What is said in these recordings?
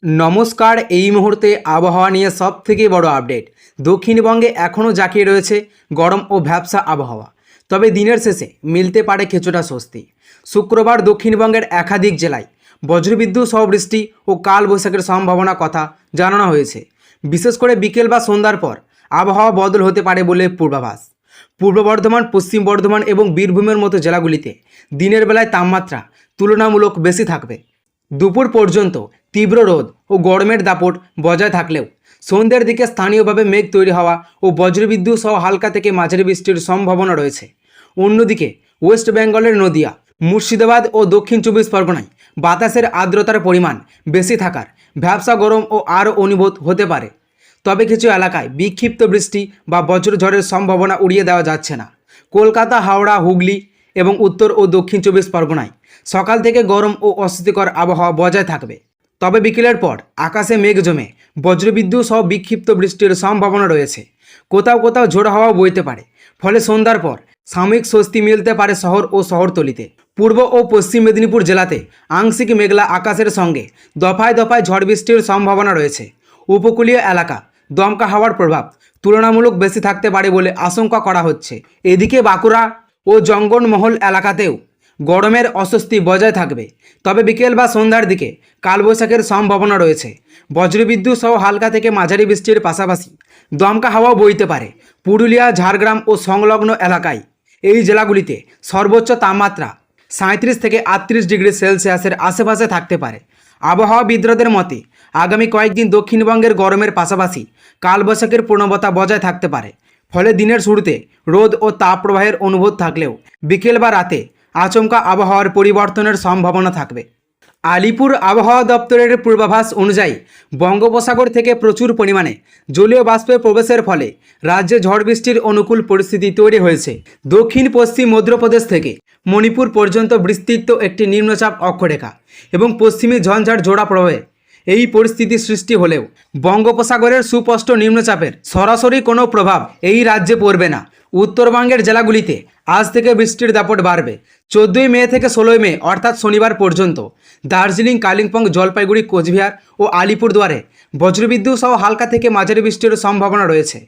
নমস্কার। এই মুহূর্তে আবহাওয়া নিয়ে সবথেকে বড় আপডেট। দক্ষিণবঙ্গে এখনও জাঁকিয়ে রয়েছে গরম ও ভ্যাপসা আবহাওয়া, তবে দিনের শেষে মিলতে পারে কিছুটা স্বস্তি। শুক্রবার দক্ষিণবঙ্গের একাধিক জেলায় বজ্রবিদ্যুৎ সহ বৃষ্টি ও কালবৈশাখীর সম্ভাবনা কথা জানানো হয়েছে। বিশেষ করে বিকেল বা সন্ধ্যার পর আবহাওয়া বদল হতে পারে বলে পূর্বাভাস। পূর্ব বর্ধমান, পশ্চিম বর্ধমান এবং বীরভূমের মতো জেলাগুলিতে দিনের বেলায় তাপমাত্রা তুলনামূলক বেশি থাকবে। দুপুর পর্যন্ত তীব্র রোদ ও গরমের দাপট বজায় থাকলেও সন্ধ্যের দিকে স্থানীয়ভাবে মেঘ তৈরি হওয়া ও বজ্রবিদ্যুৎ সহ হালকা থেকে মাঝারি বৃষ্টির সম্ভাবনা রয়েছে। অন্যদিকে ওয়েস্ট বেঙ্গলের নদিয়া, মুর্শিদাবাদ ও দক্ষিণ 24 পরগনায় বাতাসের আর্দ্রতার পরিমাণ বেশি থাকার ভ্যাপসা গরম ও আরও অনুভূত হতে পারে। তবে কিছু এলাকায় বিক্ষিপ্ত বৃষ্টি বা বজ্রঝড়ের সম্ভাবনা উড়িয়ে দেওয়া যাচ্ছে না। কলকাতা, হাওড়া, হুগলি এবং উত্তর ও দক্ষিণ 24 পরগনায় সকাল থেকে গরম ও অস্বস্তিকর আবহাওয়া বজায় থাকবে। তবে বিকেলের পর আকাশে মেঘ জমে বজ্রবিদ্যুৎ সহ বিক্ষিপ্ত বৃষ্টির সম্ভাবনা রয়েছে। কোথাও কোথাও ঝোড়ো হাওয়া বইতে পারে, ফলে সন্ধ্যার পর সাময়িক স্বস্তি মিলতে পারে শহর ও শহরতলিতে। পূর্ব ও পশ্চিম মেদিনীপুর জেলাতে আংশিক মেঘলা আকাশের সঙ্গে দফায় দফায় ঝড় বৃষ্টির সম্ভাবনা রয়েছে। উপকূলীয় এলাকা দমকা হাওয়ার প্রভাব তুলনামূলক বেশি থাকতে পারে বলে আশঙ্কা করা হচ্ছে। এদিকে বাঁকুড়া ও জঙ্গলমহল এলাকাতেও গরমের অস্বস্তি বজায় থাকবে। তবে বিকেল বা সন্ধ্যার দিকে কালবৈশাখীর সম্ভাবনা রয়েছে। বজ্রবিদ্যুৎ সহ হালকা থেকে মাঝারি বৃষ্টির পাশাপাশি দমকা হাওয়াও বইতে পারে। পুরুলিয়া, ঝাড়গ্রাম ও সংলগ্ন এলাকায় এই জেলাগুলিতে সর্বোচ্চ তাপমাত্রা 37 থেকে 38 ডিগ্রি সেলসিয়াসের আশেপাশে থাকতে পারে। আবহাওয়াবিদদের মতে আগামী কয়েকদিন দক্ষিণবঙ্গের গরমের পাশাপাশি কালবৈশাখীর প্রবণতা বজায় থাকতে পারে। ফলে দিনের শুরুতে রোদ ও তাপপ্রবাহের অনুভূত থাকলেও বিকেল বা রাতে আচমকা আবহাওয়ার পরিবর্তনের সম্ভাবনা থাকবে। আলিপুর আবহাওয়া দপ্তরের পূর্বাভাস অনুযায়ী বঙ্গোপসাগর থেকে প্রচুর পরিমাণে জলীয় বাষ্পের প্রবেশের ফলে রাজ্যে ঝড় বৃষ্টির অনুকূল পরিস্থিতি তৈরি হয়েছে। দক্ষিণ পশ্চিম মধ্যপ্রদেশ থেকে মণিপুর পর্যন্ত বিস্তৃত একটি নিম্নচাপ অক্ষরেখা এবং পশ্চিমী ঝঞ্ঝার জোড়া প্রবাহে এই পরিস্থিতি সৃষ্টি হলেও বঙ্গোপসাগরের সুস্পষ্ট নিম্নচাপের সরাসরি কোনো প্রভাব এই রাজ্যে পড়বে না। উত্তরবঙ্গের জেলাগুলিতে আজ থেকে বৃষ্টির দাপট বাড়বে। 14 মে থেকে 16 মে অর্থাৎ শনিবার পর্যন্ত দার্জিলিং, কালিম্পং, জলপাইগুড়ি, কোচবিহার ও আলিপুরদুয়ারে বজ্রবিদ্যুৎ সহ হালকা থেকে মাঝারি বৃষ্টির সম্ভাবনা রয়েছে।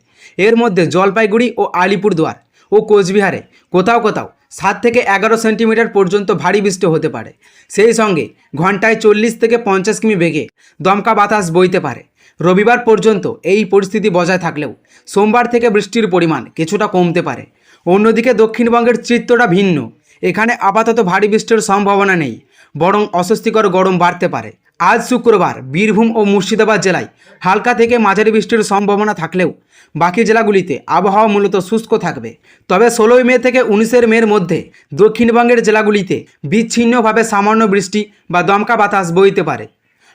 এর মধ্যে জলপাইগুড়ি ও আলিপুরদুয়ার ও কোচবিহারে কোথাও কোথাও 7 থেকে 11 সেন্টিমিটার পর্যন্ত ভারী বৃষ্টি হতে পারে। সেই সঙ্গে ঘন্টায় 40 থেকে 50 কিমি বেগে দমকা বাতাস বইতে পারে। রবিবার পর্যন্ত এই পরিস্থিতি বজায় থাকলেও সোমবার থেকে বৃষ্টির পরিমাণ কিছুটা কমতে পারে। অন্যদিকে দক্ষিণবঙ্গের চিত্রটা ভিন্ন। এখানে আপাতত ভারী বৃষ্টির সম্ভাবনা নেই, বরং অস্বস্তিকর গরম বাড়তে পারে। আজ শুক্রবার বীরভূম ও মুর্শিদাবাদ জেলায় হালকা থেকে মাঝারি বৃষ্টির সম্ভাবনা থাকলেও বাকি জেলাগুলিতে আবহাওয়া মূলত শুষ্ক থাকবে। তবে 16 মে থেকে 19 মের মধ্যে দক্ষিণবঙ্গের জেলাগুলিতে বিচ্ছিন্নভাবে সামান্য বৃষ্টি বা দমকা বাতাস বইতে পারে।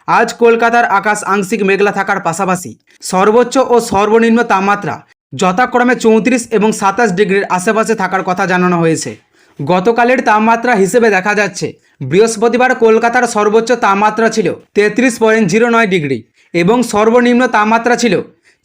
আজ কলকাতার আকাশ আংশিক মেঘলা থাকার পাশাপাশি সর্বোচ্চ ও সর্বনিম্ন তাপমাত্রা যথাক্রমে 34 এবং 27 ডিগ্রির আশেপাশে থাকার কথা জানানো হয়েছে। গতকালের তাপমাত্রা হিসেবে দেখা যাচ্ছে বৃহস্পতিবার কলকাতার সর্বোচ্চ তাপমাত্রা ছিল 33.09 ডিগ্রি এবং সর্বনিম্ন তাপমাত্রা ছিল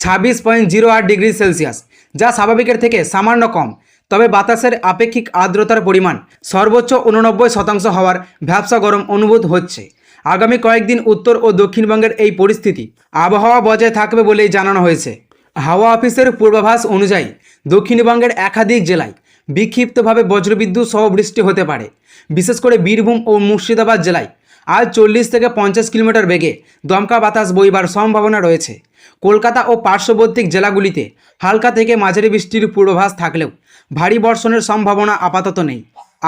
26.08 ডিগ্রি সেলসিয়াস, যা স্বাভাবিকের থেকে সামান্য কম। তবে বাতাসের আপেক্ষিক আর্দ্রতার পরিমাণ সর্বোচ্চ 89% হওয়ার ভ্যাপসা গরম অনুভূত হচ্ছে। আগামী কয়েকদিন উত্তর ও দক্ষিণবঙ্গের এই পরিস্থিতি আবহাওয়া বজায় থাকবে বলেই জানানো হয়েছে। হাওয়া অফিসের পূর্বাভাস অনুযায়ী দক্ষিণবঙ্গের একাধিক জেলায় বিক্ষিপ্তভাবে বজ্রবিদ্যুৎ সহ বৃষ্টি হতে পারে। বিশেষ করে বীরভূম ও মুর্শিদাবাদ জেলায় আজ 40 থেকে 50 কিলোমিটার বেগে দমকা বাতাস বইবার সম্ভাবনা রয়েছে। কলকাতা ও পার্শ্ববর্তী জেলাগুলিতে হালকা থেকে মাঝারি বৃষ্টির পূর্বাভাস থাকলেও ভারী বর্ষণের সম্ভাবনা আপাতত নেই।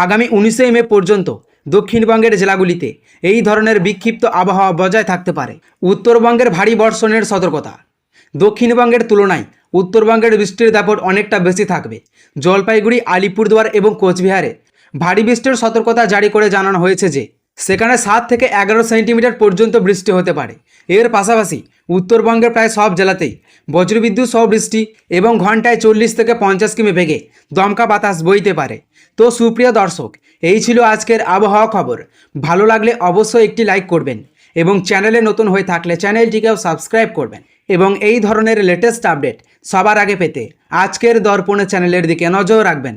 আগামী 19 মে পর্যন্ত দক্ষিণবঙ্গের জেলাগুলিতে এই ধরনের বিক্ষিপ্ত আবহাওয়া বজায় থাকতে পারে। উত্তরবঙ্গের ভারী বর্ষণের সতর্কতা। দক্ষিণবঙ্গের তুলনায় উত্তরবঙ্গের বৃষ্টির দাপট অনেকটা বেশি থাকবে। জলপাইগুড়ি, আলিপুরদুয়ার এবং কোচবিহারে ভারী বৃষ্টির সতর্কতা জারি করে জানানো হয়েছে যে সেখানে 7 থেকে 11 সেন্টিমিটার পর্যন্ত বৃষ্টি হতে পারে। এর পাশাপাশি উত্তরবঙ্গের প্রায় সব জেলাতেই বজ্রবিদ্যুৎ সহ বৃষ্টি এবং ঘন্টায় 40 থেকে 50 কিমি বেগে দমকা বাতাস বইতে পারে। তো সুপ্রিয় দর্শক, এই ছিল আজকের আবহাওয়া খবর। ভালো লাগলে অবশ্যই একটি লাইক করবেন এবং চ্যানেলে নতুন হয়ে থাকলে চ্যানেলটিকেও সাবস্ক্রাইব করবেন এবং এই ধরনের লেটেস্ট আপডেট সবার আগে পেতে আজকের দর্পণ চ্যানেলের দিকে নজর রাখবেন।